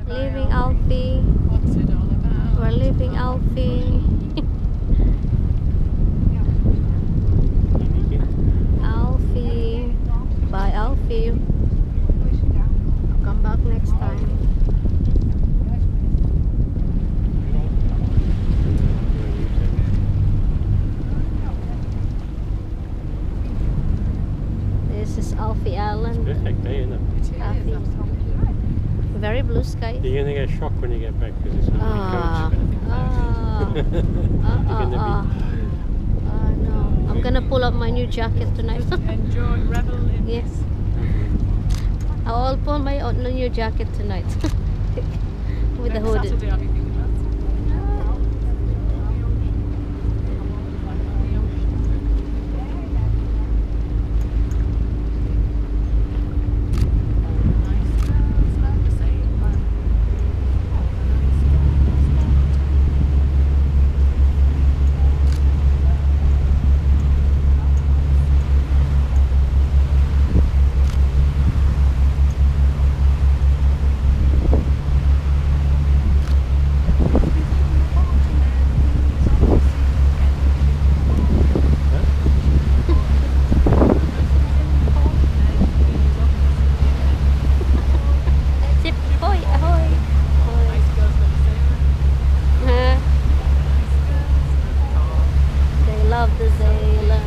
Leaving Alfie. What's it all about? We're leaving Alfie. Alfie. Bye, Alfie. I'll come back next time. This is Alfie Island. Perfect day, isn't it? It is, Alfie. absolutely. Very blue skies. You're going to get shocked when you get back because it's going to be coach. No. I'm gonna pull up my new jacket tonight. Just enjoy, revel in Yes. this. I'll pull my new jacket tonight. With the Next hoodie. Saturday I'll be thinking about it. Tip, ahoy, ahoy. Huh? They love the sailor.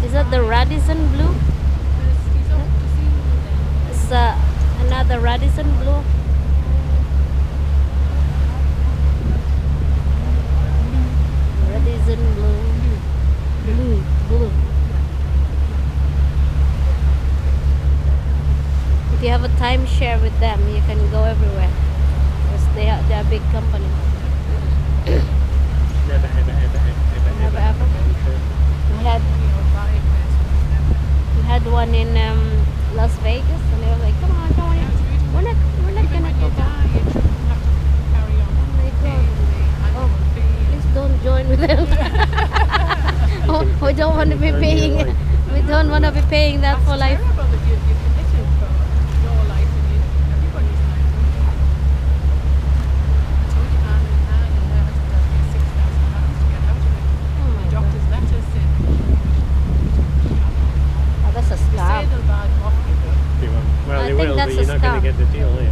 Is that the Radisson blue? It's another Radisson blue. Radisson blue. Blue. If you have a timeshare with them, you can go everywhere. Because they're a big company. Never, ever, ever, ever, Never, ever, ever. We had one in Las Vegas, and they were like, "Come on, we're not gonna go back." Oh my God! Oh, please don't join with them. Oh, we don't want to be paying. We don't want to be paying that for life. Oh, that's a scam. Well, I they think will, that's but you're a not going scam. to get the deal, are you?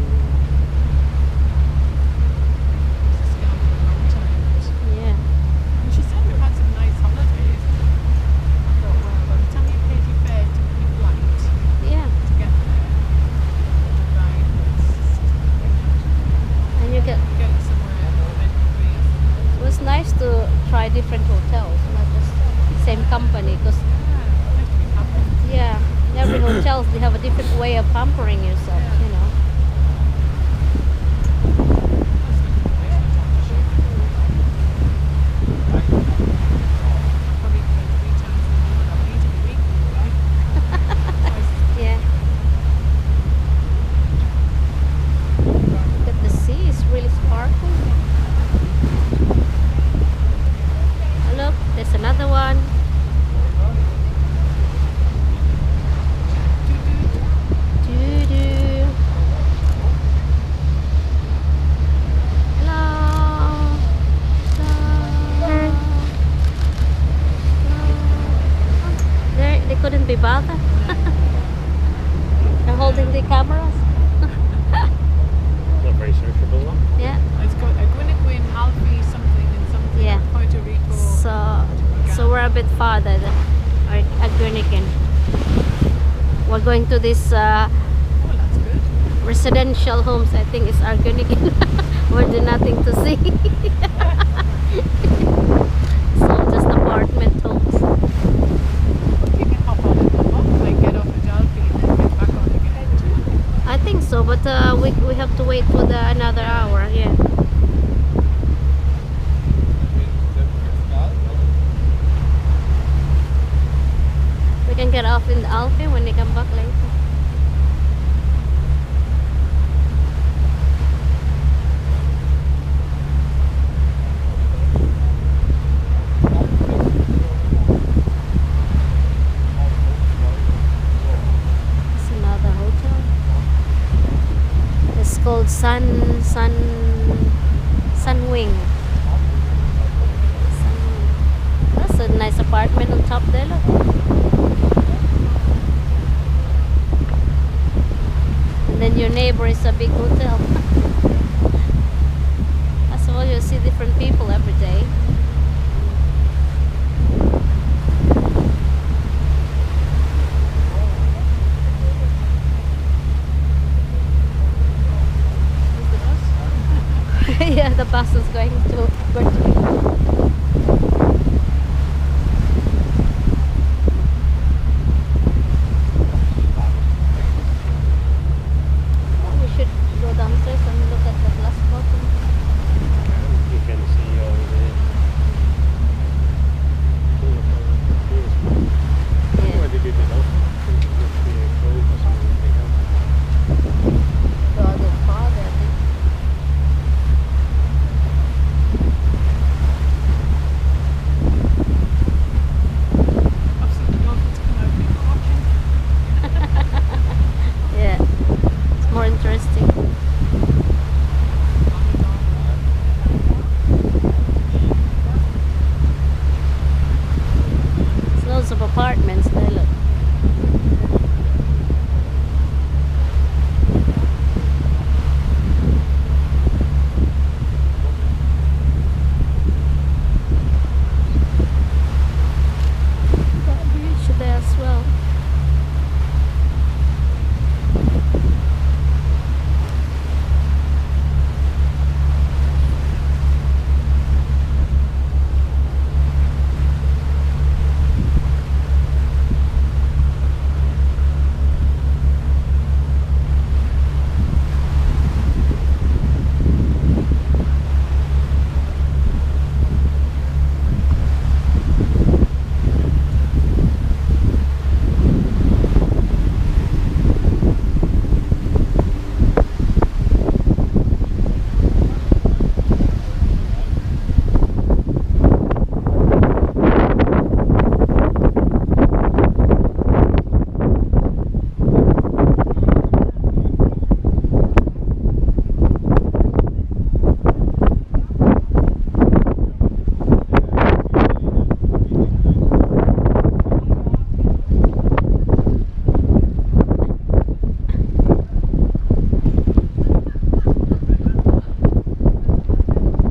Yeah. She said we've had some nice holidays. I thought, well, by the time you paid your fare to your flight Yeah. to get there, right, And you get. get somewhere rent-free or something. It was nice to try different hotels, not just the same company. Because yeah, in every hotels they have a different way of pampering yourself. You know. Yeah. But the sea is really sparkling. Oh, look, there's another one. Doo-doo. Hello. They couldn't be bothered. They're holding the cameras. Not very sociable, though. Yeah. It's got a Gwynagwyn, Alfie, something and something. Yeah. Puerto Rico. So we're a bit farther than at Gurnigan. We're going to this Oh, that's good. residential homes. I think it's Argonigan. Where there's nothing to see. So just apartment homes. You can hop on and hop off, like get off at Alfie and then get back on again. I think so, but we have to wait for another hour. Yeah. We can get off in the Alfie when they come back later. Sun Sun Sunwing. That's a nice apartment on top there. Look. And then your neighbor is a big hotel. That's all, you see different people every day. Yeah, the bus is going to where to be. We should go downstairs and look at the glass bottom. You can see over there. Yeah. Where they did it also. It must be a cove or something they have. The other father, I think. Absolutely awful to come out. People watching. Yeah, it's more interesting. There's loads of apartments there, look. Got a beach there as well.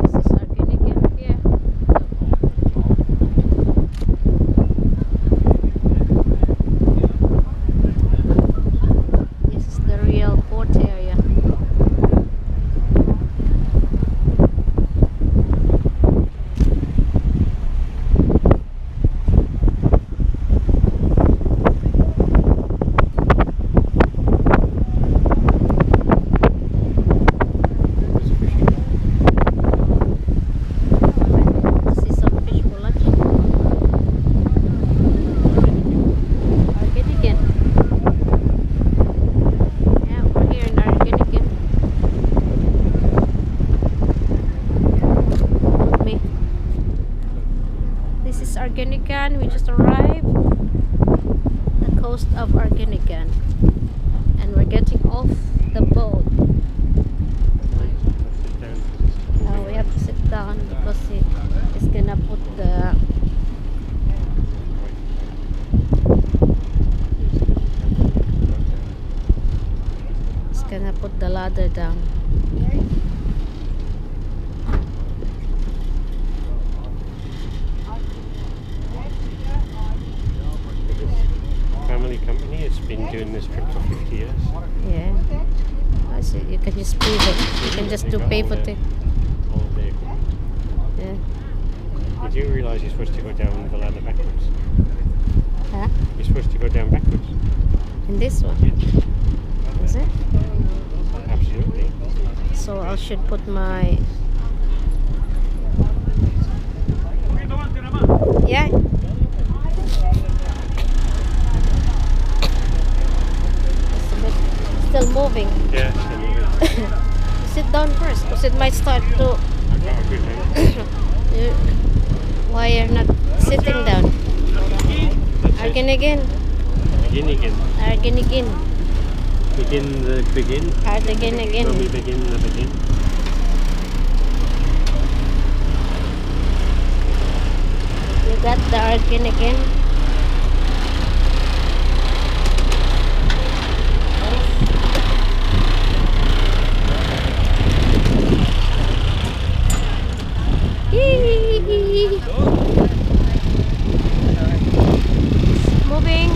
This is organic here. This is the real port area. There's a fishing dock. This is some fish for lunch. Argenican. Yeah, we're here in Argenican. With me. This is Argenican. We just arrived. The coast of Argenican. And we're getting off the boat. Sit down because it's Now we have to sit down because it's gonna put the ladder down. Family company has been doing this trip for 50 years. Yeah. I see. You can just pay it. You can just do pay for it. All the equipment. Yeah. Did you realise you're supposed to go down the ladder backwards? Huh? You're supposed to go down backwards. In this one? Is it? Absolutely. So I should put my. Yeah. It's a bit still moving. Yeah, still moving. Sit down first, because it might start to. I've got a good hand. Why you're not sitting down? That's it. Again. Begin again. Again. Begin the begin. Again, again. When we begin the begin. You got the again. Yee. Moving.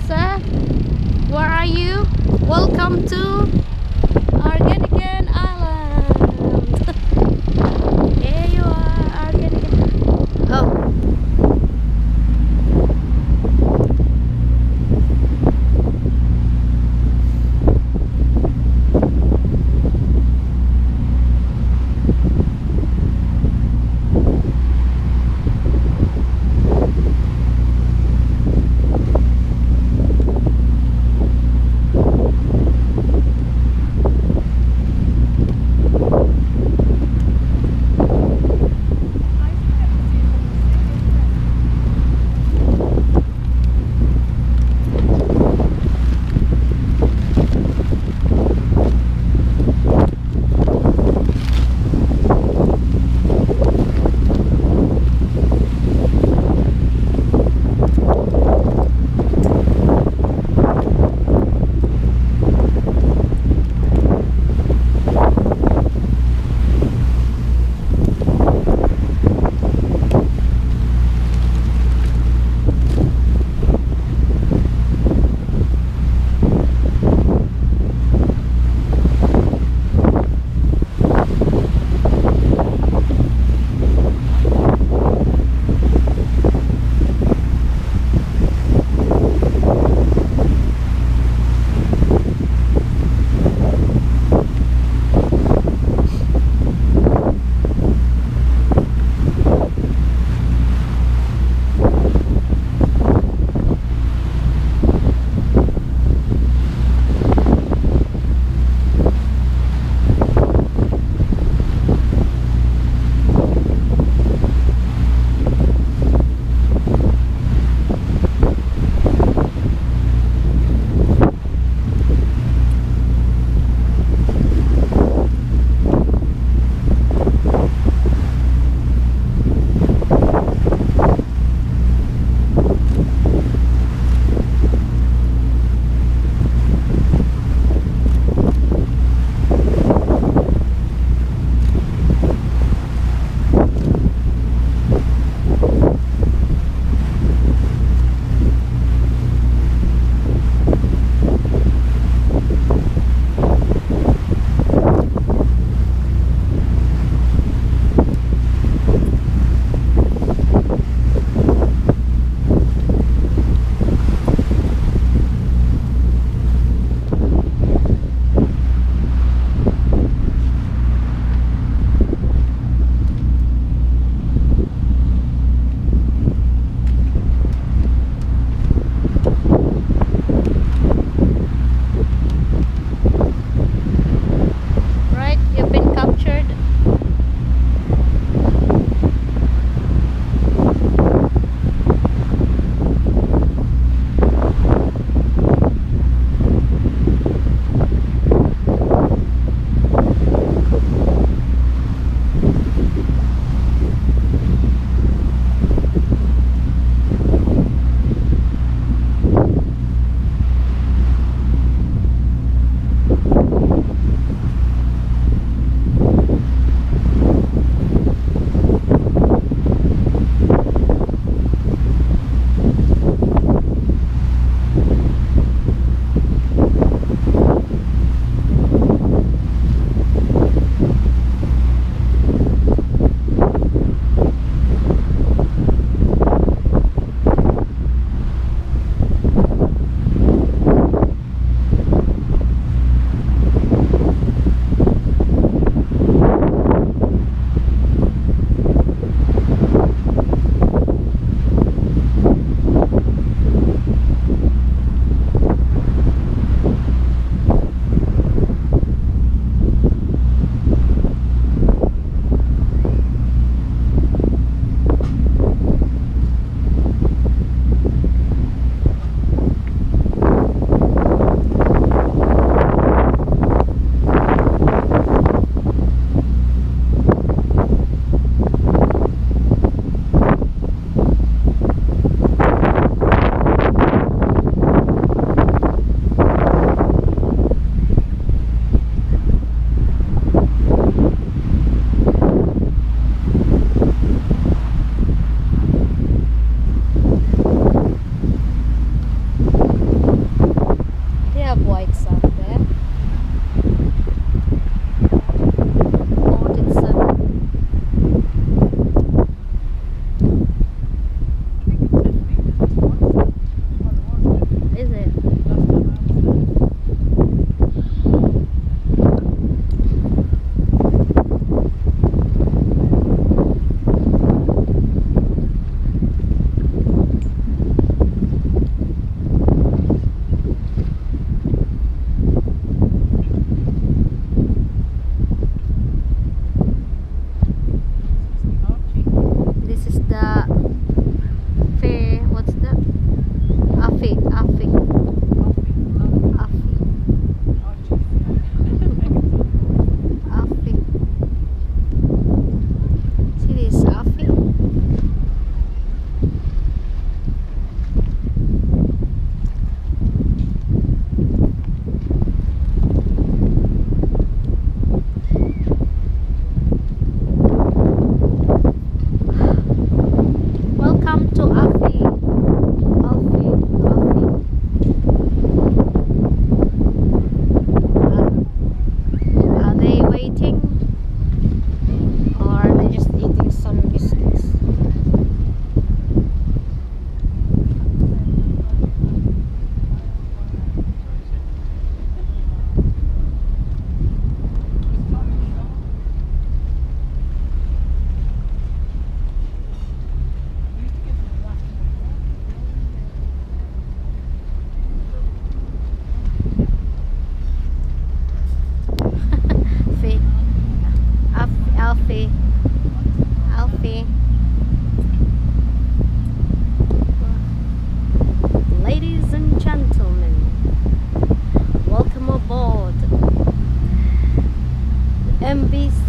Sir, where are you? Welcome to Gran Island. Here you are, Gran. Oh.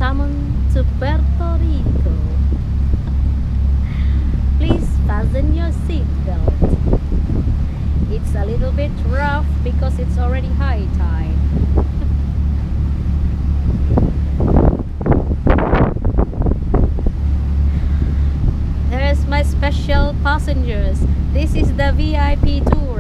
Welcome to Puerto Rico. Please fasten your seatbelt. It's a little bit rough because it's already high tide. There's my special passengers. This is the VIP tour.